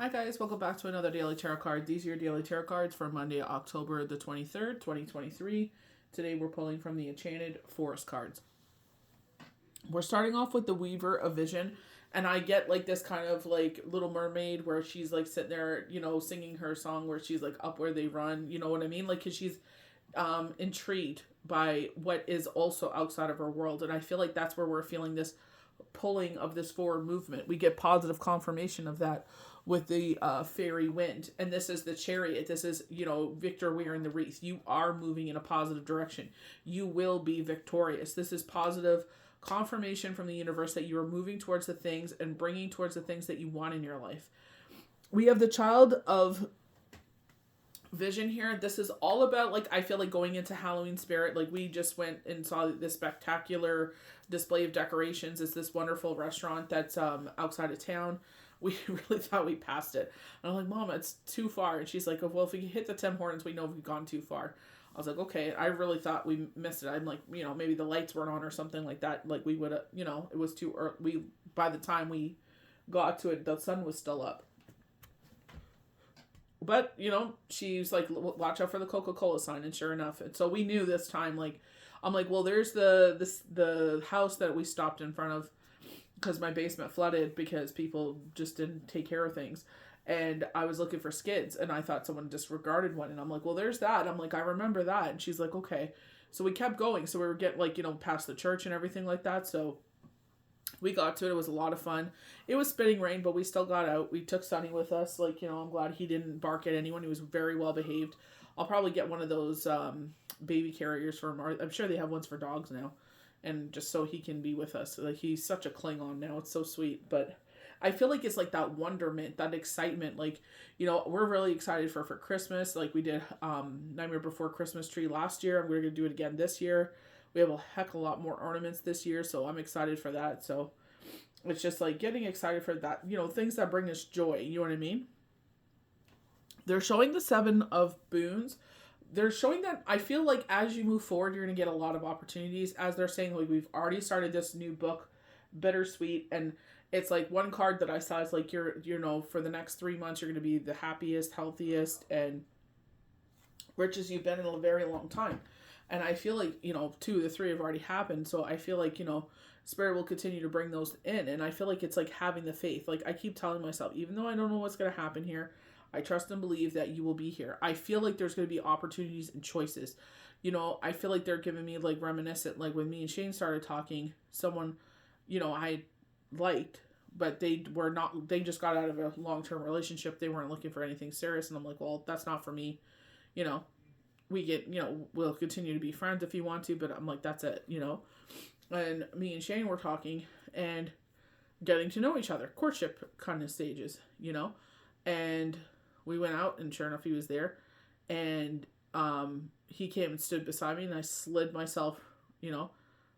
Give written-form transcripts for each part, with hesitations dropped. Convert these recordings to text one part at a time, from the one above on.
Hi guys, welcome back to another Daily Tarot card. These are your Daily Tarot cards for Monday, October the 23rd, 2023. Today we're pulling from the Enchanted Forest cards. We're starting off with the Weaver of Vision, and I get like this kind of like Little Mermaid where she's like sitting there, singing her song where she's like up where they run, you know what I mean? Like, cause she's intrigued by what is also outside of her world. And I feel like that's where we're feeling this pulling of this forward movement. We get positive confirmation of that with the fairy wind, and this is the Chariot. This is, Victor wearing the wreath. You are moving in a positive direction. You will be victorious. This is positive confirmation from the universe that you are moving towards the things and bringing towards the things that you want in your life. We have the Child of Vision here. This is all about, like, I feel like going into Halloween spirit. Like, we just went and saw this spectacular display of decorations. It's this wonderful restaurant that's outside of town. We really thought we passed it. And I'm like, Mom, it's too far. And she's like, oh, well, if we hit the Tim Hortons, we know we've gone too far. I was like, okay. I really thought we missed it. I'm like, maybe the lights weren't on or something like that. Like, we would have, it was too early. By the time we got to it, the sun was still up. But, she's like, watch out for the Coca-Cola sign. And sure enough. And so we knew this time, like, I'm like, well, there's the house that we stopped in front of because my basement flooded because people just didn't take care of things. And I was looking for skids and I thought someone disregarded one. And I'm like, well, there's that. I'm like, I remember that. And she's like, okay. So we kept going. So we were getting like, past the church and everything like that. So we got to it. It was a lot of fun. It was spitting rain, but we still got out. We took Sonny with us. Like, I'm glad he didn't bark at anyone. He was very well behaved. I'll probably get one of those baby carriers for him. I'm sure they have ones for dogs now. And just so he can be with us. Like, he's such a Klingon now. It's so sweet. But I feel like it's like that wonderment, that excitement. Like, we're really excited for Christmas. Like, we did Nightmare Before Christmas tree last year. We're going to do it again this year. We have a heck of a lot more ornaments this year. So I'm excited for that. So it's just like getting excited for that. Things that bring us joy. You know what I mean? They're showing the 7 of Boons. They're showing that I feel like as you move forward, you're going to get a lot of opportunities. As they're saying, like, we've already started this new book, Bittersweet. And it's like one card that I saw is like, you're, for the next 3 months, you're going to be the happiest, healthiest, and richest you've been in a very long time. And I feel like, 2 of the 3 have already happened. So I feel like, Spirit will continue to bring those in. And I feel like it's like having the faith. Like, I keep telling myself, even though I don't know what's going to happen here, I trust and believe that you will be here. I feel like there's going to be opportunities and choices. I feel like they're giving me like reminiscent, like when me and Shane started talking, someone, I liked, but they just got out of a long-term relationship. They weren't looking for anything serious. And I'm like, well, that's not for me. We get, we'll continue to be friends if you want to, but I'm like, that's it, And me and Shane were talking and getting to know each other, courtship kind of stages, and we went out and sure enough he was there, and he came and stood beside me and I slid myself,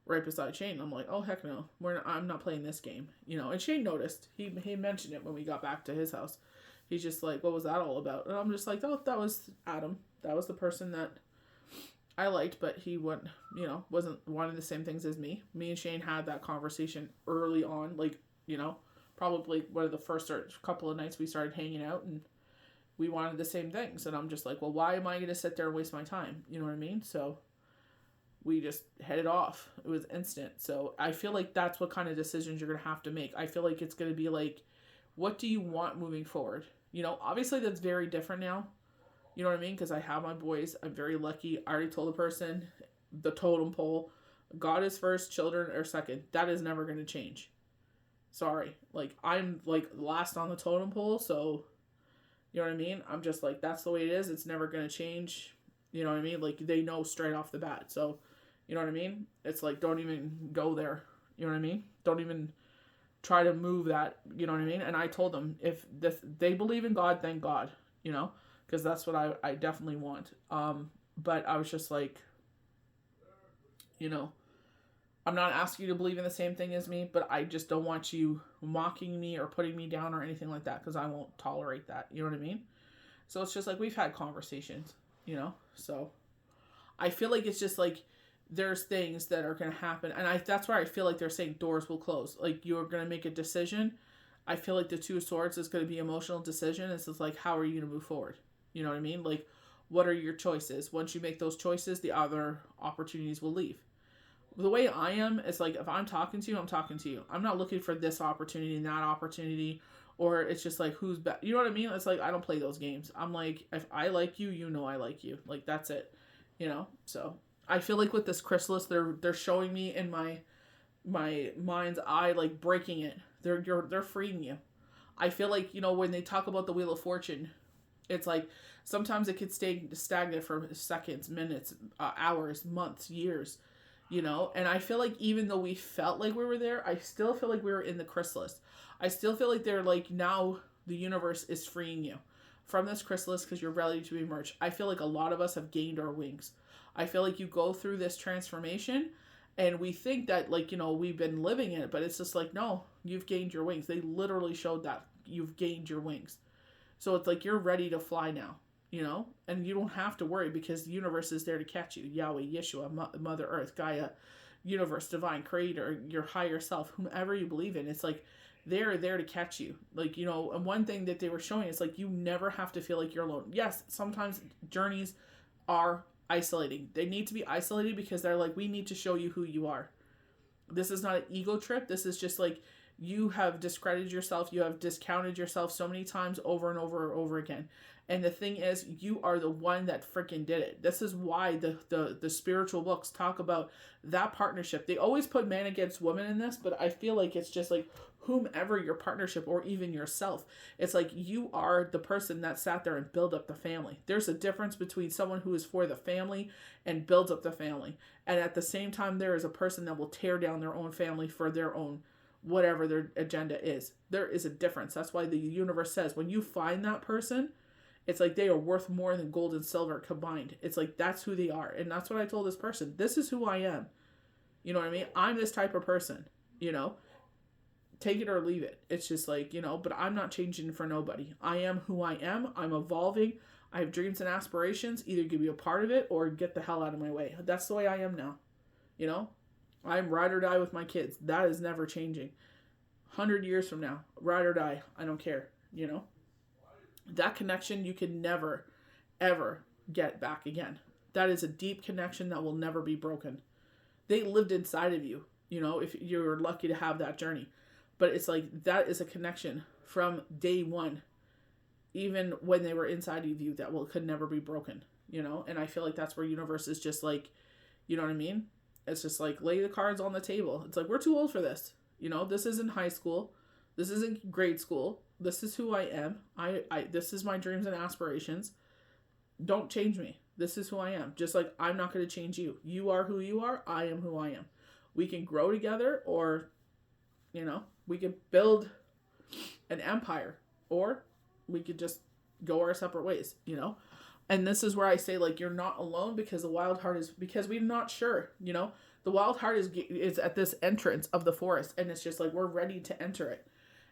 right beside Shane. I'm like, oh heck no, I'm not playing this game, and Shane noticed. He mentioned it when we got back to his house. He's just like, what was that all about? And I'm just like, oh, that was Adam. That was the person that I liked, but he wasn't wanting the same things as me. Me and Shane had that conversation early on, like, probably one of the first couple of nights we started hanging out, and we wanted the same things. And I'm just like, well, why am I going to sit there and waste my time? You know what I mean? So we just headed off. It was instant. So I feel like that's what kind of decisions you're going to have to make. I feel like it's going to be like, what do you want moving forward? Obviously that's very different now. You know what I mean? Because I have my boys. I'm very lucky. I already told the person, the totem pole, God is first, children are second. That is never going to change. Sorry. Like, I'm like last on the totem pole, so you know what I mean? I'm just like, that's the way it is. It's never going to change. You know what I mean? Like, they know straight off the bat. So, you know what I mean? It's like, don't even go there. You know what I mean? Don't even try to move that. You know what I mean? And I told them, if they believe in God, thank God. Because that's what I definitely want. But I was just like, I'm not asking you to believe in the same thing as me, but I just don't want you mocking me or putting me down or anything like that, because I won't tolerate that. You know what I mean? So it's just like, we've had conversations, so I feel like it's just like, there's things that are going to happen. And that's why I feel like they're saying doors will close. Like, you're going to make a decision I feel like the Two of Swords is going to be emotional decision. It's just like, how are you going to move forward? You know what I mean? Like, what are your choices? Once you make those choices, the other opportunities will leave. The way I am is like, if I'm talking to you, I'm talking to you. I'm not looking for this opportunity and that opportunity, or it's just like, who's better. You know what I mean? It's like, I don't play those games. I'm like, if I like you, you know I like you. Like, that's it. You know? So I feel like with this chrysalis, they're showing me in my mind's eye, like breaking it. They're freeing you. I feel like, you know, when they talk about the Wheel of Fortune, it's like sometimes it could stay stagnant for seconds, minutes, hours, months, years, you know. And I feel like even though we felt like we were there, I still feel like we were in the chrysalis. I still feel like they're like, now the universe is freeing you from this chrysalis because you're ready to emerge. I feel like a lot of us have gained our wings. I feel like you go through this transformation and we think that, like, you know, we've been living in it, but it's just like, no, you've gained your wings. They literally showed that you've gained your wings. So it's like, you're ready to fly now, you know, and you don't have to worry because the universe is there to catch you. Yahweh, Yeshua, Mother Earth, Gaia, universe, divine creator, your higher self, whomever you believe in. It's like, they're there to catch you. Like, you know, and one thing that they were showing is like, you never have to feel like you're alone. Yes, sometimes journeys are isolating. They need to be isolated because they're like, we need to show you who you are. This is not an ego trip. This is just like, you have discredited yourself. You have discounted yourself so many times over and over and over again. And the thing is, you are the one that freaking did it. This is why the spiritual books talk about that partnership. They always put man against woman in this, but I feel like it's just like, whomever your partnership or even yourself, it's like you are the person that sat there and built up the family. There's a difference between someone who is for the family and builds up the family, and at the same time there is a person that will tear down their own family for their own whatever their agenda is. There is a difference. That's why the universe says when you find that person, it's like they are worth more than gold and silver combined. It's like, that's who they are. And that's what I told this person. This is who I am. You know what I mean? I'm this type of person, you know? Take it or leave it. It's just like, you know, but I'm not changing for nobody. I am who I am. I'm evolving. I have dreams and aspirations. Either give you a part of it or get the hell out of my way. That's the way I am now. You know, I'm ride or die with my kids. That is never changing. 100 years from now, ride or die. I don't care. You know, that connection you can never, ever get back again. That is a deep connection that will never be broken. They lived inside of you, you know, if you're lucky to have that journey. But it's like, that is a connection from day one, even when they were inside of you, that could never be broken, you know? And I feel like that's where universe is just like, you know what I mean? It's just like, lay the cards on the table. It's like, we're too old for this. You know, this isn't high school. This isn't grade school. This is who I am. This is my dreams and aspirations. Don't change me. This is who I am. Just like, I'm not going to change you. You are who you are. I am who I am. We can grow together, or, you know, we could build an empire, or we could just go our separate ways, you know? And this is where I say, like, you're not alone, because the wild heart is, because we're not sure, you know? The wild heart is at this entrance of the forest, and it's just like, we're ready to enter it.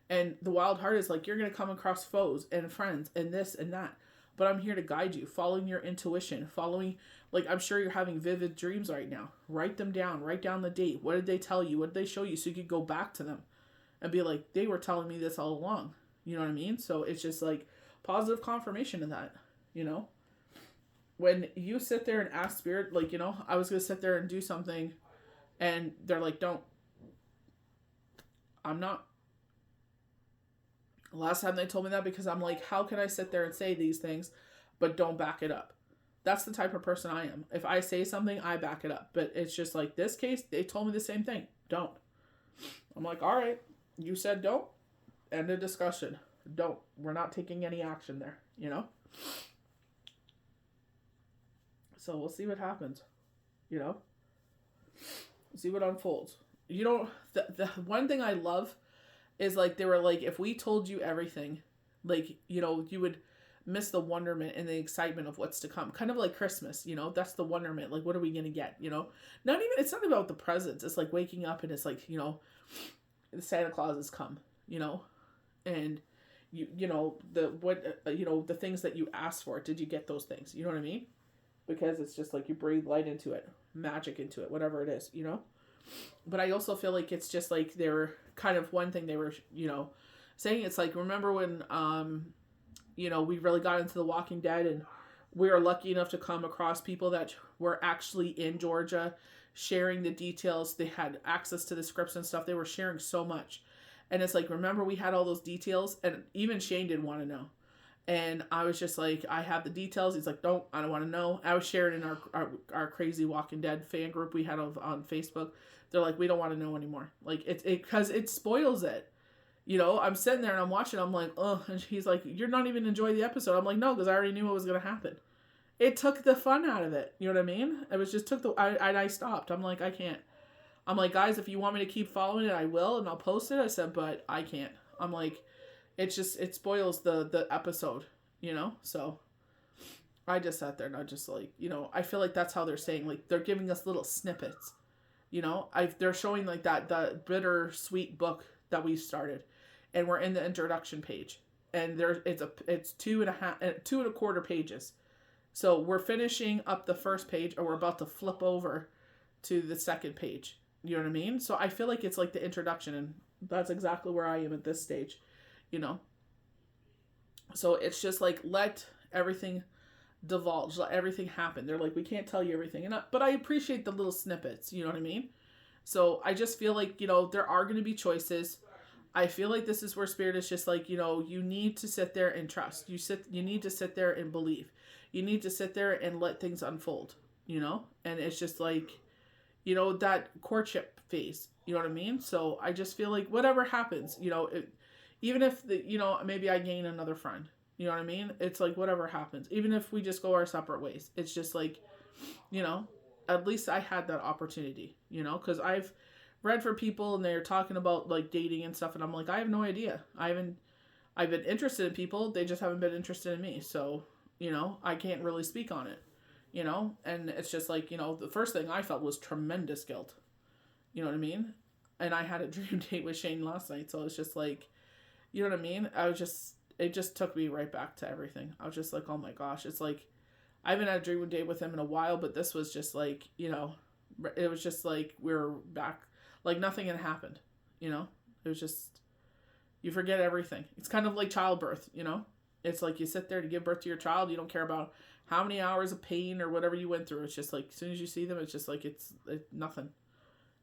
And the wild heart is like, you're going to come across foes and friends and this and that. But I'm here to guide you, following your intuition, following, like, I'm sure you're having vivid dreams right now. Write them down. Write down the date. What did they tell you? What did they show you? So you could go back to them and be like, they were telling me this all along. You know what I mean? So it's just like positive confirmation of that, you know? When you sit there and ask spirit, like, you know, I was going to sit there and do something, and they're like, don't. I'm not. Last time they told me that, because I'm like, how can I sit there and say these things, but don't back it up? That's the type of person I am. If I say something, I back it up. But it's just like this case, they told me the same thing. Don't. I'm like, all right, you said don't. End of discussion. Don't. We're not taking any action there, you know? So we'll see what happens, you know? See what unfolds. You know, the one thing I love is, like, they were like, if we told you everything, like, you know, you would miss the wonderment and the excitement of what's to come. Kind of like Christmas, you know, that's the wonderment. Like, what are we going to get, you know? It's not about the presents. It's like waking up and it's like, you know, the Santa Claus has come, you know, and you know, the things that you asked for, did you get those things? You know what I mean? Because it's just like you breathe light into it, magic into it, whatever it is, you know? But I also feel like it's just like they were kind of, one thing they were, you know, saying. It's like, remember when, you know, we really got into The Walking Dead, and we were lucky enough to come across people that were actually in Georgia sharing the details. They had access to the scripts and stuff. They were sharing so much. And it's like, remember we had all those details? And even Shane didn't want to know. And I was just like, I have the details. He's like, I don't want to know. I was sharing in our crazy Walking Dead fan group we had on Facebook. They're like, we don't want to know anymore. Like, because it spoils it. You know, I'm sitting there and I'm watching. I'm like, oh, and he's like, you're not even enjoying the episode. I'm like, no, because I already knew what was going to happen. It took the fun out of it. You know what I mean? It was just I stopped. I'm like, I can't. I'm like, guys, if you want me to keep following it, I will, and I'll post it. I said, but I can't. I'm like, it spoils the episode, you know? So I just sat there and I just like, you know, I feel like that's how they're saying, like, they're giving us little snippets, you know? They're showing like that bittersweet book that we started, and we're in the introduction page, and it's 2.25 pages. So we're finishing up the first page, or we're about to flip over to the second page. You know what I mean? So I feel like it's like the introduction, and that's exactly where I am at this stage, you know? So it's just like, let everything divulge, let everything happen. They're like, we can't tell you everything. But I appreciate the little snippets, you know what I mean? So I just feel like, you know, there are going to be choices. I feel like this is where Spirit is just like, you know, you need to sit there and trust. You need to sit there and believe. You need to sit there and let things unfold, you know? And it's just like, you know, that courtship phase, you know what I mean? So I just feel like whatever happens, you know, even if, you know, maybe I gain another friend, you know what I mean? It's like, whatever happens, even if we just go our separate ways, it's just like, you know, at least I had that opportunity, you know, because I've read for people and they're talking about like dating and stuff, and I'm like, I have no idea. I've been interested in people, they just haven't been interested in me. So, you know, I can't really speak on it, you know? And it's just like, you know, the first thing I felt was tremendous guilt. You know what I mean? And I had a dream date with Shane last night. So it's just like, you know what I mean? It just took me right back to everything. I was just like, oh my gosh. It's like, I haven't had a dream date with him in a while, but this was just like, you know, it was just like, we were back, like nothing had happened, you know? It was just, you forget everything. It's kind of like childbirth, you know? It's like you sit there to give birth to your child. You don't care about how many hours of pain or whatever you went through. It's just like, as soon as you see them, it's just like, it's nothing.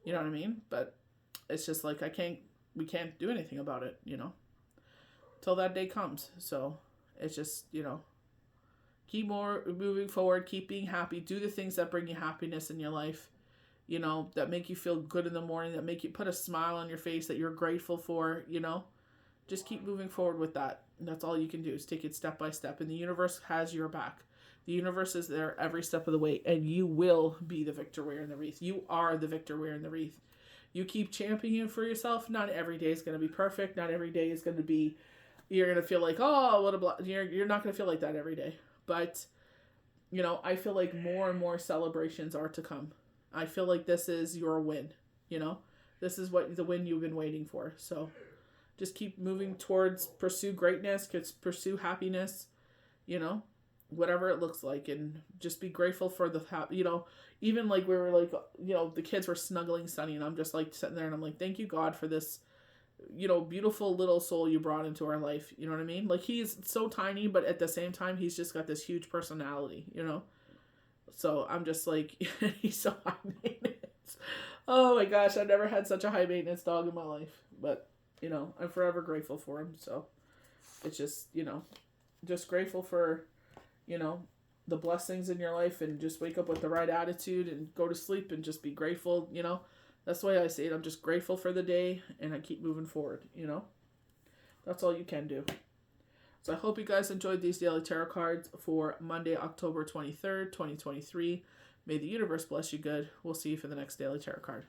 You know what I mean? But it's just like, we can't do anything about it, you know, till that day comes. So it's just, you know, keep moving forward, keep being happy, do the things that bring you happiness in your life, you know, that make you feel good in the morning, that make you put a smile on your face, that you're grateful for, you know. Just keep moving forward with that. And that's all you can do, is take it step by step. And the universe has your back. The universe is there every step of the way. And you will be the victor wearing the wreath. You are the victor wearing the wreath. You keep championing for yourself. Not every day is going to be perfect. Not every day is going to be, you're going to feel like, oh, what a blah. You're not going to feel like that every day. But, you know, I feel like more and more celebrations are to come. I feel like this is your win, you know. This is the win you've been waiting for. So just keep moving towards, pursue greatness, pursue happiness, you know, whatever it looks like. And just be grateful for you know, even like we were like, you know, the kids were snuggling Sunny, and I'm just like sitting there and I'm like, thank you, God, for this, you know, beautiful little soul you brought into our life. You know what I mean? Like, he's so tiny, but at the same time, he's just got this huge personality, you know? So I'm just like, he's so high maintenance. Oh my gosh, I've never had such a high maintenance dog in my life. But, you know, I'm forever grateful for him. So it's just, you know, just grateful for, you know, the blessings in your life, and just wake up with the right attitude and go to sleep and just be grateful, you know. That's the way I say it. I'm just grateful for the day, and I keep moving forward, you know. That's all you can do. So I hope you guys enjoyed these daily tarot cards for Monday, October 23rd, 2023. May the universe bless you good. We'll see you for the next daily tarot card.